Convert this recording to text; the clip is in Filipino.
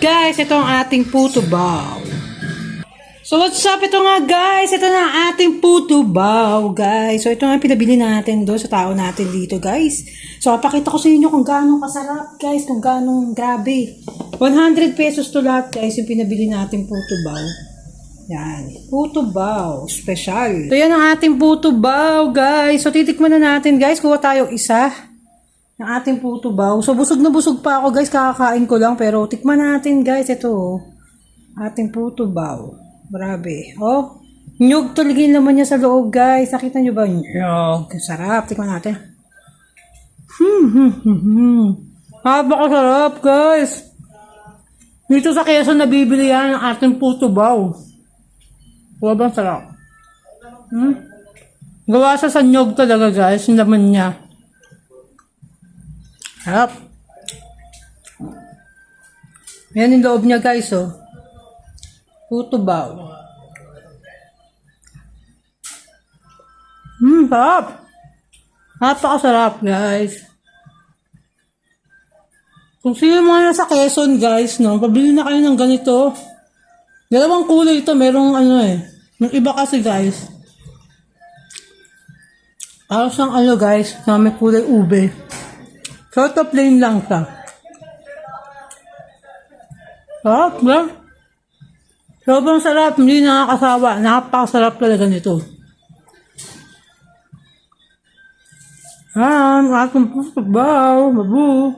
Guys, ito ang ating puto bao. So what's up? Ito nga guys, ito na ang ating puto bao guys. So ito nga pinabili natin doon sa tao natin dito guys. So papakita ko sa inyo kung gaano kasarap guys, kung gaano grabe. 100 pesos to lahat guys yung pinabili natin puto bao. Yan, puto bao, special. So yan ang ating puto bao guys. So titikman na natin guys, kuha tayong isa ng ating puto bao. So busog na busog pa ako guys, kakakain ko lang. Pero tikman natin guys, ito ating puto bao. Grabe. Oh, nyug talaga yung laman niya sa loob, guys. Nakita nyo ba? Nyug. Sarap. Tikman natin. Napakasarap, guys. Dito sa Quezon, nabibili yan ang ating puto bao. Wala bang sarap? Gawa sa nyug talaga, guys. Yung laman niya. Sarap. Yan yung loob niya, guys, oh. Puto bao. Sarap. Napakasarap, guys. Kung sino mga nasa Quezon, guys, no, pabili na kayo ng ganito. Dalawang kulay ito, merong ano eh. Yung iba kasi, guys. Parang siyang ano, guys, na may kulay ube. So, ito plain lang siya. Sarap, guys. Sobrang sarap, hindi nakakasawa. Napakasarap talaga nito. Ating puto bao, babu.